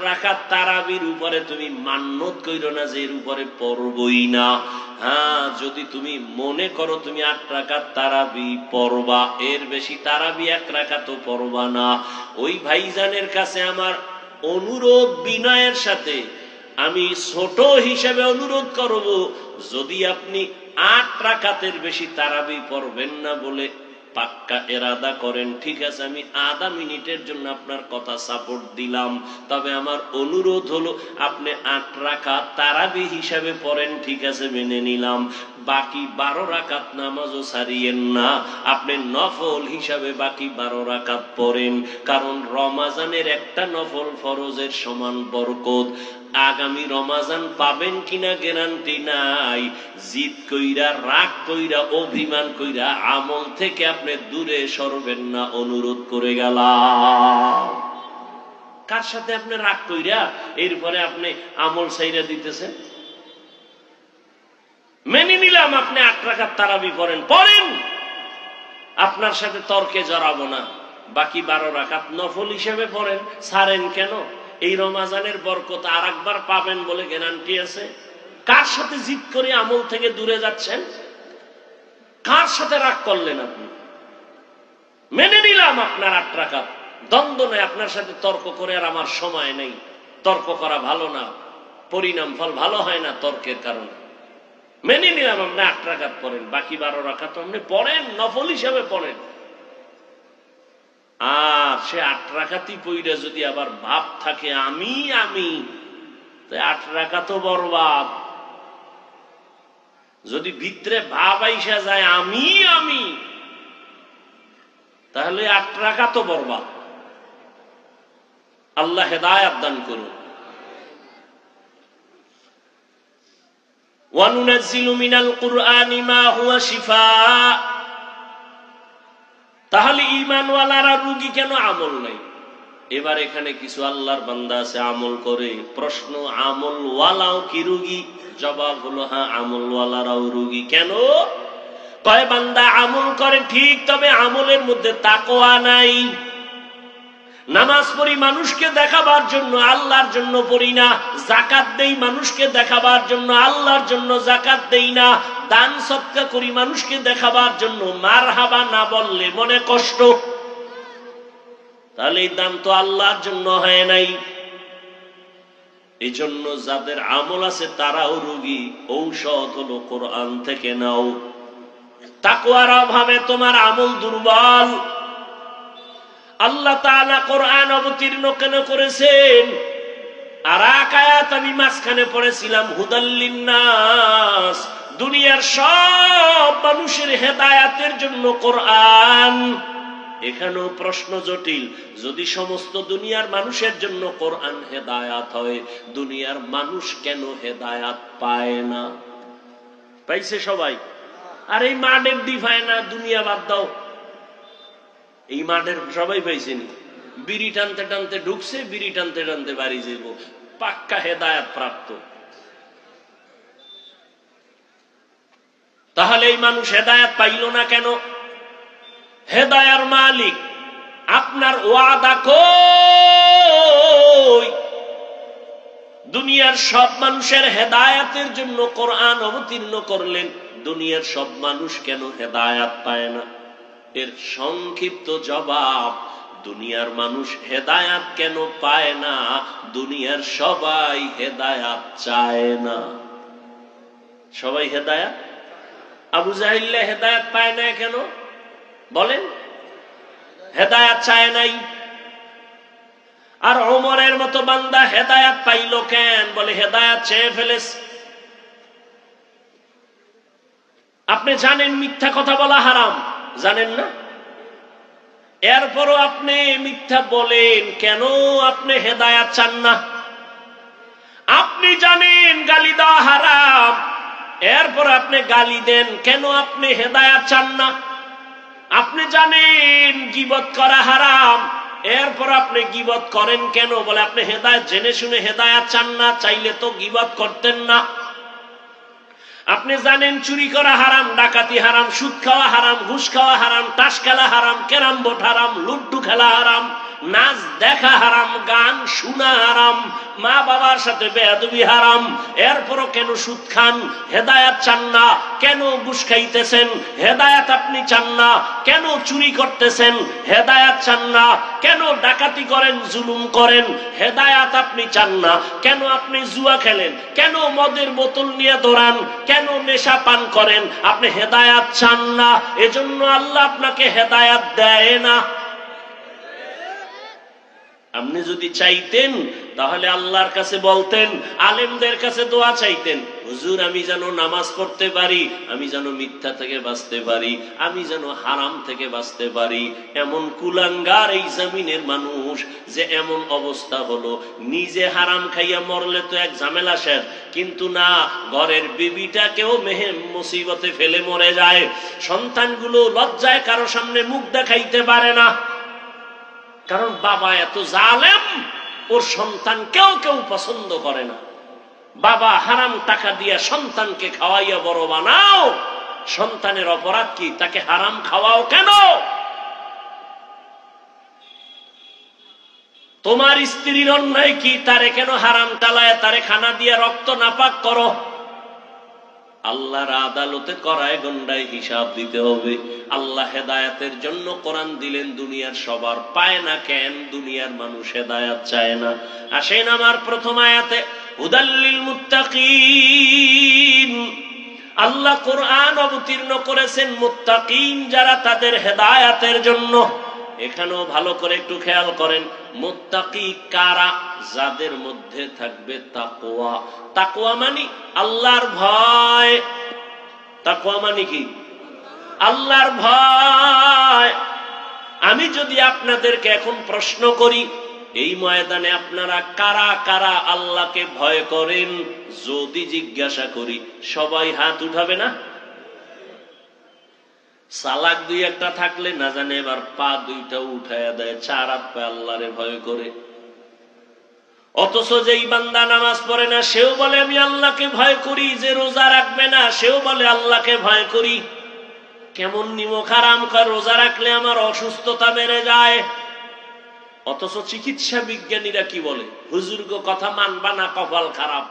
রাকাত তারাবির উপরে তুমি মান্যত কইরো না যে এর উপরে পড়বই না। হ্যাঁ, যদি তুমি মনে করো তুমি 8 রাকাত তারাবি পড়বা, এর বেশি তারাবি 1 রাকাতও পড়বা না। ওই ভাইজানের কাছে আমার অনুরোধ, বিনয়ের সাথে আমি ছোট হিসেবে অনুরোধ করব, যদি আপনি 8 রাকাতের বেশি তারাবি পড়বেন না বলে পাক্কা এরাদা করেন, ঠিক আছে, আমি আধা মিনিটের জন্য আপনার কথা সাপোর্ট দিলাম, তবে আমার অনুরোধ হলো আপনি 8 রাকাত তারাবি হিসাবে পড়েন, ঠিক আছে, মেনে নিলাম। বাকি 12 রাকাত নামাজও ছাড়িয়েন না, আপনি নফল হিসাবে বাকি 12 রাকাত পড়েন। কারণ রমাজানের একটা নফল ফরজের সমান বরকত। আগামী রমাজান পাবেন কিনা গ্যারান্টি নাই। জিদ কইরা, রাগ কইরা, অভিমান কইরা আমল থেকে আপনি দূরে সরবেন না, অনুরোধ করে গেলাম। কার সাথে আপনি রাগ কইরা এরপরে আপনি আমল ছাইরা দিতেছেন? মেনে নিলাম আপনি 8 রাকাত তারাবি পড়েন, পড়েন, আপনার সাথে তর্কে জড়াবো না। বাকি 12 রাকাত নফল হিসেবে পড়েন। ছাড়েন কেন? এই রমাজানের বরকত আর একবার পাবেন বলে গ্যারান্টি আছে? কার সাথে জিদ করে আমল থেকে দূরে যাচ্ছেন? কার সাথে রাগ করলেন আপনি? মেনে নিলাম আপনার 8 রাকাত, দ্বন্দ্ব নেই, আপনার সাথে তর্ক করে আর আমার সময় নেই। তর্ক করা ভালো না, পরিণাম ফল ভালো হয় না তর্কের কারণে। মেনে নিলাম আপনি 8 রাকাত পড়েন, বাকি 12 রাকাত আপনি পড়েন, নফল হিসাবে পড়েন। আর সে 8 রাকাতই পইরা যদি আবার ভাব থাকে আমি, 8 রাকাতও বরবাদ। যদি ভিতরে ভাব আইসা যায় আমি, তাহলে 8 রাকাতও বরবাদ। আল্লাহ হেদায়েত দান করুন। ওয়ানুনাজ্জিলু মিনাল কুরআনি মা হুয়া শিফা। তাহলে ঈমানওয়ালারা রোগী কেন? আমল নাই। এবার এখানে কিছু আল্লাহর বান্দা আছে আমল করে। প্রশ্ন, আমলওয়ালাও কি রোগী? জবাব হলো হ্যাঁ, আমলওয়ালারাও রোগী। কেন? কয় বান্দা আমল করে ঠিক, তবে আমলের মধ্যে তাকওয়া নাই। নামাজ পড়ি মানুষকে দেখাবার জন্য, আল্লাহর জন্য পড়ি না। যাকাত দেই মানুষকে দেখাবার জন্য, আল্লাহর জন্য যাকাত দেই না। দান সদকা করি মানুষকে দেখাবার জন্য, মারহাবা না বললে মনে কষ্ট। তাহলে এই দান তো আল্লাহর জন্য হয় নাই। এই জন্য যাদের আমল আছে তারাও রোগী। ঔষধ হলো কোরআন থেকে নাও। তাকওয়ার অভাবে তোমার আমল দুর্বল। আল্লাহ তাআলা কোরআন অবতীর্ণ কেন করেছেন? আর এক আয়াত আমি মাঝখানে পড়েছিলাম, হুদাল লিন্নাস, দুনিয়ার সব মানুষের হেদায়েতের জন্য কোরআন। এখানেও প্রশ্ন জটিল। যদি সমস্ত দুনিয়ার মানুষের জন্য কোরআন হেদায়েত হয়, দুনিয়ার মানুষ কেন হেদায়েত পায় না? পাইছে সবাই? আর এই মাঠের দি পায় না, দুনিয়া বাদ দাও। এই মাঠের সবাই পাইছেনি। বিড়ি টানতে টানতে ঢুকছে, বিড়ি টানতে টানতে বাড়ি যাইব, পাক্কা হেদায়েত প্রাপ্ত। তাহলে এই মানুষ হেদায়েত পাইল না কেন? হেদায়ার মালিক আপনার ওয়াদা কই? দুনিয়ার সব মানুষের হেদায়েতের জন্য কোরআন অবতীর্ণ করলেন, দুনিয়ার সব মানুষ কেন হেদায়েত পায় না? এর সংক্ষিপ্ত জবাব, দুনিয়ার মানুষ হেদায়েত কেন পায় না? দুনিয়ার সবাই হেদায়েত চায় না। সবাই হেদায়েত, আবু জাহিল হেদায়েত পায় না কেন বলেন? হেদায়েত চায় নাই। আর ওমরের মতো বান্দা হেদায়েত পাইল কেন? বলে হেদায়েত চেয়ে ফেলেছে। আপনি জানেন মিথ্যা কথা বলা হারাম, জানেন না? এরপরও আপনি মিথ্যা বলেন কেন? আপনি হেদায়েত চান না। আপনি জানেন গালি দেওয়া হারাম, এরপর আপনি গালি দেন কেন? আপনি হেদায়েত চান না। আপনি জানেন গীবত করা হারাম, এরপর আপনি গীবত করেন কেন? বলে আপনি হেদায়েত জেনে শুনে হেদায়েত চান না, চাইলে তো গীবত করতেন না। আপনি জানেন চুরি করা হারাম, ডাকাতি হারাম, সুদ খাওয়া হারাম, ঘুষ খাওয়া হারাম, তাস খেলা হারাম, ক্যারাম বোর্ড হারাম, লুড্ডু খেলা হারাম, নাচ দেখা হারাম, গান শোনা হারাম, মা বাবার সাথে বেয়াদবি হারাম, এরপরও কেন সুদ খান? হেদায়াত চান না কেন? ঘুষ খাইতেছেন, হেদায়াত আপনি চান না কেন? চুরি করতেছেন, হেদায়াত চান না কেন? ডাকাতি করেন, জুলুম করেন, হেদায়াত আপনি চান না কেন? আপনি জুয়া খেলেন কেন? মদের বোতল নিয়ে দৌড়ান কেন? নেশা পান করেন, আপনি হেদায়াত চান না, এজন্য আল্লাহ আপনাকে হেদায়াত দেয় না। আপনি যদি চাইতেন তাহলে আল্লাহর কাছে বলতেন, আলেমদের কাছে দোয়া চাইতেন, হুজুর আমি যেন নামাজ পড়তে পারি, আমি যেন মিথ্যা থেকে বাঁচতে পারি, আমি যেন হারাম থেকে বাঁচতে পারি। এমন কুলাঙ্গার এই জমিনের মানুষ যে এমন অবস্থা হলো, নিজে হারাম খাইয়া মরলে তো এক ঝামেলা শেষ, কিন্তু না, ঘরের বিবিটাকেও মেহেম মুসিবতে ফেলে মরে যায়। সন্তানগুলো লজ্জায় কারো সামনে মুখ দেখাইতে পারে না, কারণ বাবা এত জালেম, ওর সন্তান কেউ কেউ পছন্দ করে না। বাবা হারাম টাকা দিয়া সন্তানকে খাওয়াইয়া বড় বানাও, সন্তানের অপরাধ কি? তাকে হারাম খাওয়াও কেন? তোমার স্ত্রীর অন্যায় কি? তারে কেন হারাম টালায় তারে খানা দিয়া রক্ত নাপাক করো? আল্লাহর আদালতে করায় গন্ডায় হিসাব দিতে হবে। আল্লাহ হেদায়াতের জন্য কোরআন দিলেন, দুনিয়ার সবার পায় না কেন? দুনিয়ার মানুষ হেদায়াত চায় না। আসেন আমার প্রথম আয়াতে, হুদাল্লিল মুত্তাকিন, আল্লাহ কোরআন অবতীর্ণ করেছেন মুত্তাকিন যারা, তাদের হেদায়াতের জন্য। এখানেও ভালো করে একটু খেয়াল করেন, মুত্তাকি কারা? যাদের মধ্যে থাকবে তাকওয়া। তাকওয়া মানে আল্লাহর ভয়। তাকওয়া মানে কি? আল্লাহর ভয়। আমি যদি আপনাদেরকে এখন প্রশ্ন করি, এই ময়দানে আপনারা কারা কারা আল্লাহকে ভয় করেন, যদি জিজ্ঞাসা করি, সবাই হাত উঠাবে না? সালাক দুই একটা থাকলে না জানে এবার পা দুইটা উঠাইয়া দেয়, চার হাত পা আল্লাহরে ভয় করে। অথচ যেই বান্দা নামাজ পড়ে না সেও বলে আমি আল্লাহকে ভয় করি, যে রোজা রাখবে না সেও বলে আল্লাহকে ভয় করি। কেমন নিমক হারাম খায়, রোজা রাখলে আমার অসুস্থতা বেড়ে যায়। অথচ চিকিৎসা বিজ্ঞানীরা কি বলে? হুজুর গো কথা মানবা না, কপাল খারাপ।